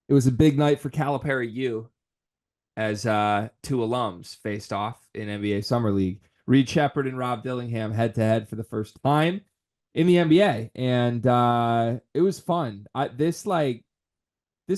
It was a big night for Calipari U as two alums faced off in NBA Summer League. Reed Sheppard and Rob Dillingham head to head for the first time in the NBA, and it was fun. This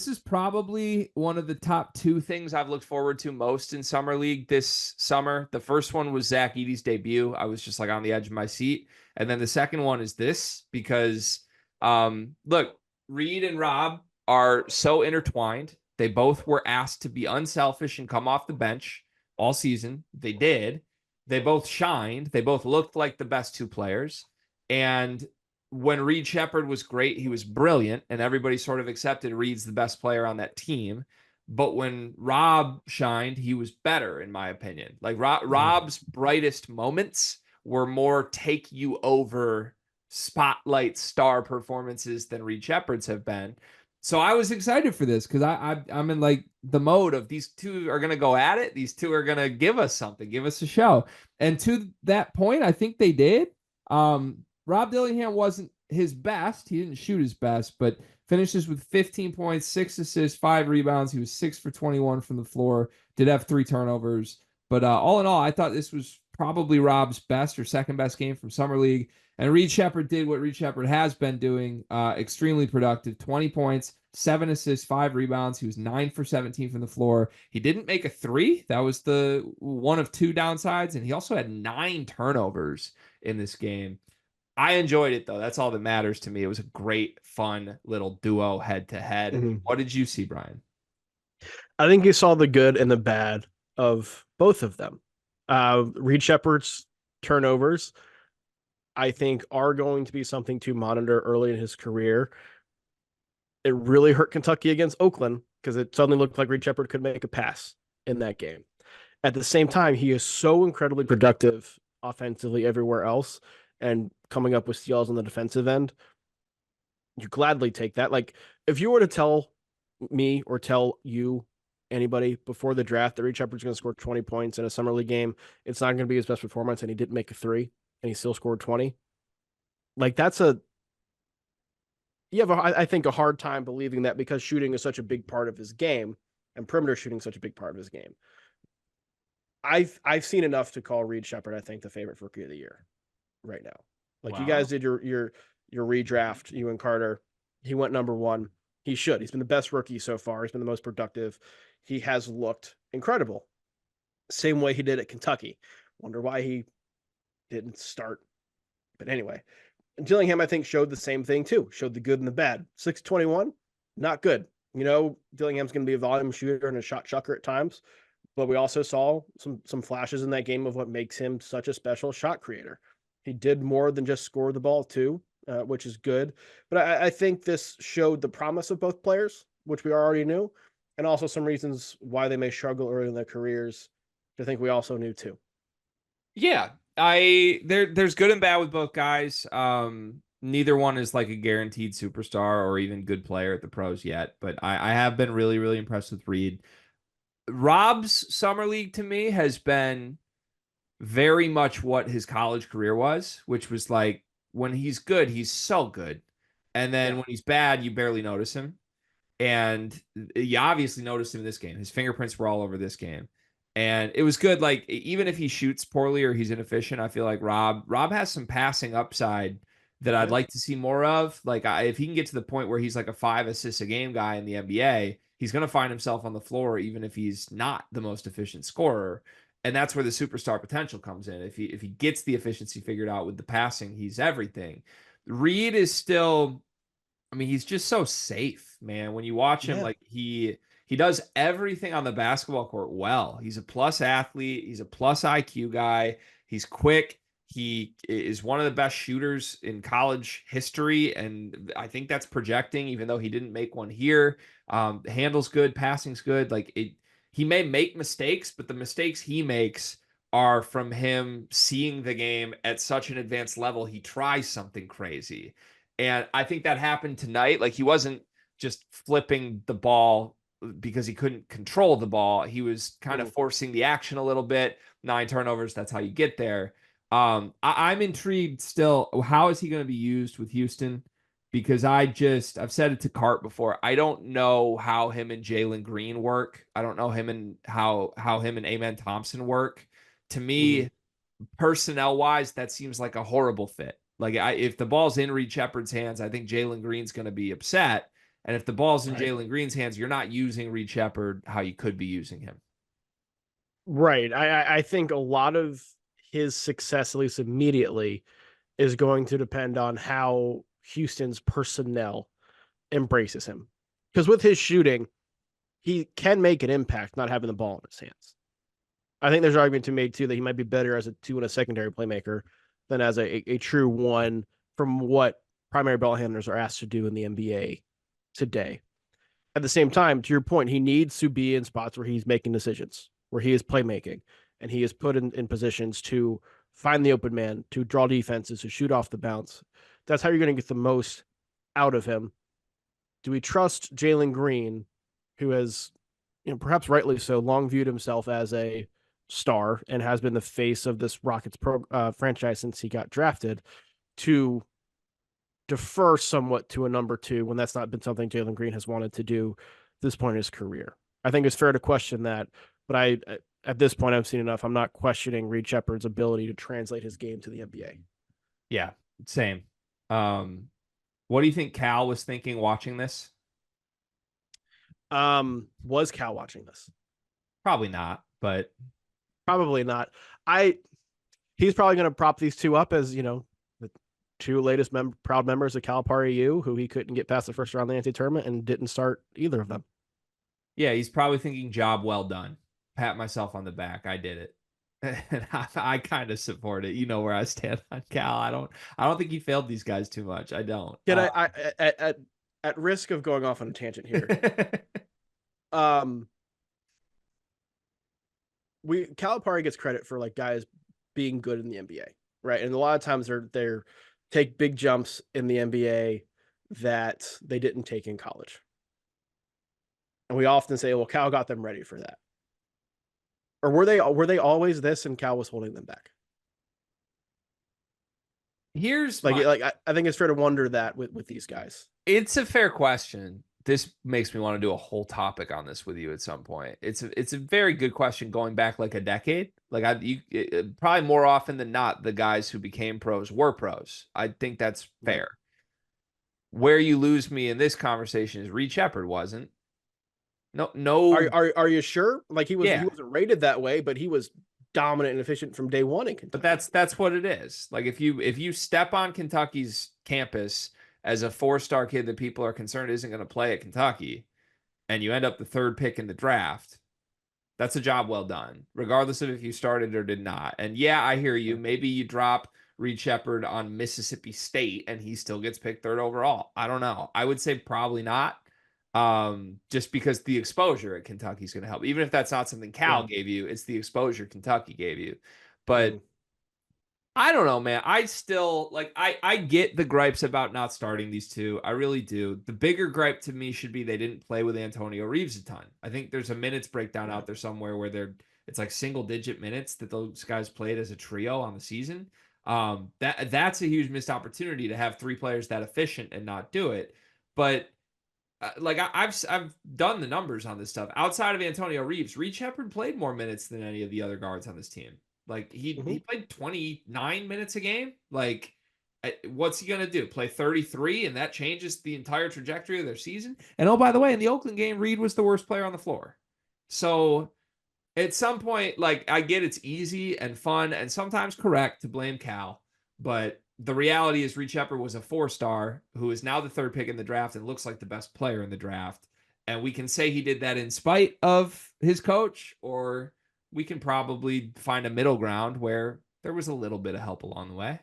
is probably one of the top two things I've looked forward to most in Summer League this summer. The first one was Zach Edey's debut. I was just like on the edge of my seat. And then the second one is this because, look, Reed and Rob are so intertwined. They both were asked to be unselfish and come off the bench all season. They did. They both shined. They both looked like the best two players. And when Reed Sheppard was great, he was brilliant, and everybody sort of accepted Reed's the best player on that team. But when Rob shined, he was better, in my opinion. Like Rob's brightest moments were more take you over spotlight star performances than Reed Sheppard's have been. So I was excited for this because I'm in like the mode of these two are going to go at it. These two are going to give us something, give us a show. And to that point, I think they did. Rob Dillingham wasn't his best. He didn't shoot his best, but finishes with 15 points, 6 assists, 5 rebounds. He was 6 for 21 from the floor, did have 3 turnovers. But all in all, I thought this was probably Rob's best or second best game from Summer League. And Reed Sheppard did what Reed Sheppard has been doing, extremely productive, 20 points, 7 assists, 5 rebounds. He was 9 for 17 from the floor. He didn't make a three. That was the one of two downsides. And he also had 9 turnovers in this game. I enjoyed it, though. That's all that matters to me. It was a great, fun little duo head to head. What did you see, Brian? I think you saw the good and the bad of both of them. Reed Sheppard's turnovers, I think, are going to be something to monitor early in his career. It really hurt Kentucky against Oakland because it suddenly looked like Reed Sheppard could make a pass in that game. At the same time, he is so incredibly productive offensively everywhere else and coming up with steals on the defensive end. You gladly take that. Like, if you were to tell me or tell you, anybody, before the draft that Reed Sheppard's going to score 20 points in a Summer League game, it's not going to be his best performance, and he didn't make a three, and he still scored 20. Like, you have, I think, a hard time believing that because shooting is such a big part of his game and perimeter shooting is such a big part of his game. I've seen enough to call Reed Sheppard, I think, the favorite for Rookie of the Year right now. Like, wow. You guys did your redraft, you and Carter. He went number 1. He should. He's been the best rookie so far. He's been the most productive. He has looked incredible. Same way he did at Kentucky. Wonder why he didn't start. But anyway, Dillingham, I think, showed the same thing too. Showed the good and the bad. 6-21, not good. You know, Dillingham's going to be a volume shooter and a shot chucker at times. But we also saw some flashes in that game of what makes him such a special shot creator. He did more than just score the ball too, which is good. But I think this showed the promise of both players, which we already knew, and also some reasons why they may struggle early in their careers, which I think we also knew too. Yeah, there's good and bad with both guys. Neither one is like a guaranteed superstar or even good player at the pros yet, but I have been really, really impressed with Reed. Rob's Summer League to me has been very much what his college career was, which was like when he's good, he's so good. And then when he's bad, you barely notice him. And you obviously noticed him in this game. His fingerprints were all over this game. And it was good. Like, even if he shoots poorly or he's inefficient, I feel like Rob has some passing upside that I'd like to see more of. Like, if he can get to the point where he's like a 5 assists a game guy in the NBA, he's going to find himself on the floor, even if he's not the most efficient scorer. And that's where the superstar potential comes in. If he gets the efficiency figured out with the passing, he's everything. Reed is still, I mean, he's just so safe, man. When you watch him, like he does everything on the basketball court well. He's a plus athlete. He's a plus IQ guy. He's quick. He is one of the best shooters in college history, and I think that's projecting, even though he didn't make one here. Handles good, passing's good. Like, he may make mistakes, but the mistakes he makes are from him seeing the game at such an advanced level. He tries something crazy. And I think that happened tonight. Like, he wasn't just flipping the ball because he couldn't control the ball. He was kind of forcing the action a little bit. 9 turnovers, that's how you get there. I'm intrigued still. How is he going to be used with Houston? because I've said it to Cart before. I don't know how him and Jalen Green work. I don't know him and how him and Amen Thompson work. To Mhm. me, personnel wise, that seems like a horrible fit. Like if the ball's in Reed Sheppard's hands, I think Jalen Green's going to be upset. And if the ball's in Right. Jalen Green's hands, you're not using Reed Sheppard how you could be using him. Right. I think a lot of his success, at least immediately, is going to depend on how Houston's personnel embraces him. Because with his shooting, he can make an impact not having the ball in his hands. I think there's an argument to be made too that he might be better as a 2 and a secondary playmaker than as a true 1 from what primary ball handlers are asked to do in the NBA today. At the same time, to your point, he needs to be in spots where he's making decisions, where he is playmaking, and he is put in positions to find the open man, to draw defenses, to shoot off the bounce. That's how you're going to get the most out of him. Do we trust Jalen Green, who has, perhaps rightly so, long viewed himself as a star and has been the face of this Rockets franchise since he got drafted, to defer somewhat to a number 2 when that's not been something Jalen Green has wanted to do this point in his career? I think it's fair to question that, but at this point I've seen enough. I'm not questioning Reed Sheppard's ability to translate his game to the NBA. Yeah, same. What do you think Cal was thinking watching this? Was Cal watching this? Probably not, but Probably not. He's probably going to prop these two up as, the 2 latest proud members of Calipari U, who he couldn't get past the first round of the NCAA tournament and didn't start either of them. yeah, he's probably thinking job well done. Pat myself on the back. I did it. And I kind of support it. You know where I stand on Cal. I don't think he failed these guys too much. I don't. Can at risk of going off on a tangent here, Calipari gets credit for like guys being good in the NBA, right? And a lot of times they're take big jumps in the NBA that they didn't take in college. And we often say, well, Cal got them ready for that. Or were they always this and Cal was holding them back? Here's I think it's fair to wonder that with these guys. It's a fair question. This makes me want to do a whole topic on this with you at some point. It's a very good question going back like a decade. Like probably more often than not, the guys who became pros were pros. I think that's fair. Right. Where you lose me in this conversation is Reed Sheppard wasn't. No. Are you sure? Like he wasn't rated that way, but he was dominant and efficient from day one in Kentucky. But that's what it is. Like if you step on Kentucky's campus as a 4-star kid that people are concerned isn't going to play at Kentucky, and you end up the 3rd pick in the draft, that's a job well done, regardless of if you started or did not. And yeah, I hear you. Maybe you drop Reed Sheppard on Mississippi State and he still gets picked 3rd overall. I don't know. I would say probably not. Just because the exposure at Kentucky is going to help. Even if that's not something Cal gave you, it's the exposure Kentucky gave you. But I don't know, man. I still I get the gripes about not starting these 2. I really do. The bigger gripe to me should be they didn't play with Antonio Reeves a ton. I think there's a minutes breakdown out there somewhere where it's like single-digit minutes that those guys played as a trio on the season. That's a huge missed opportunity to have 3 players that efficient and not do it. But I've done the numbers on this stuff. Outside of Antonio Reeves, Reed Sheppard played more minutes than any of the other guards on this team. Like he played 29 minutes a game. Like what's he going to do? Play 33 and that changes the entire trajectory of their season? And oh, by the way, in the Oakland game, Reed was the worst player on the floor. So at some point, like I get it's easy and fun and sometimes correct to blame Cal, but the reality is Reed Sheppard was a 4-star who is now the 3rd pick in the draft and looks like the best player in the draft. And we can say he did that in spite of his coach, or we can probably find a middle ground where there was a little bit of help along the way.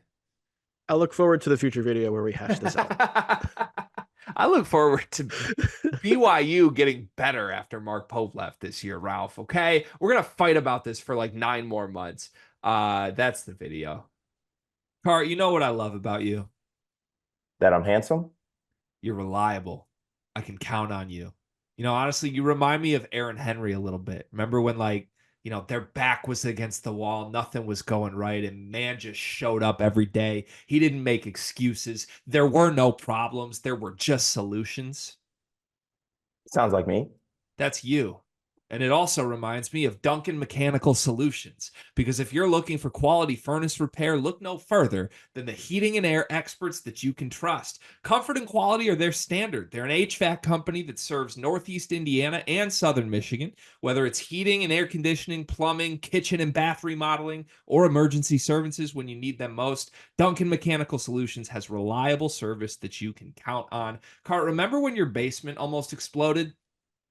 I look forward to the future video where we hash this out. I look forward to BYU getting better after Mark Pope left this year, Ralph. Okay. We're going to fight about this for like 9 more months. That's the video. Car, you know what I love about you? That I'm handsome? You're reliable. I can count on you. Honestly, you remind me of Aaron Henry a little bit. Remember when their back was against the wall. Nothing was going right. And man just showed up every day. He didn't make excuses. There were no problems. There were just solutions. Sounds like me. That's you. And it also reminds me of Duncan Mechanical Solutions, because if you're looking for quality furnace repair, look no further than the heating and air experts that you can trust. Comfort and quality are their standard. They're an HVAC company that serves Northeast Indiana and Southern Michigan, whether it's heating and air conditioning, plumbing, kitchen and bath remodeling, or emergency services when you need them most. Duncan Mechanical Solutions has reliable service that you can count on. Cart, remember when your basement almost exploded?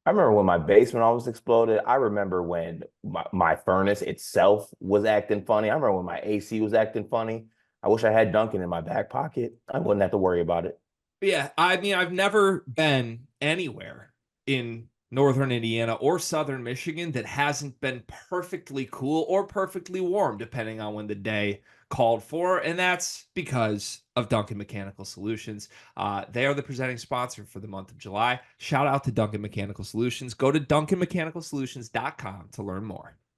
I remember when my basement almost exploded. I remember when my furnace itself was acting funny. I remember when my AC was acting funny. I wish I had Duncan in my back pocket. I wouldn't have to worry about it. Yeah, I mean, I've never been anywhere in northern Indiana or southern Michigan that hasn't been perfectly cool or perfectly warm, depending on when the day called for. And that's because of Duncan Mechanical Solutions. They are the presenting sponsor for the month of July. Shout out to Duncan Mechanical Solutions. Go to duncanmechanicalsolutions.com to learn more.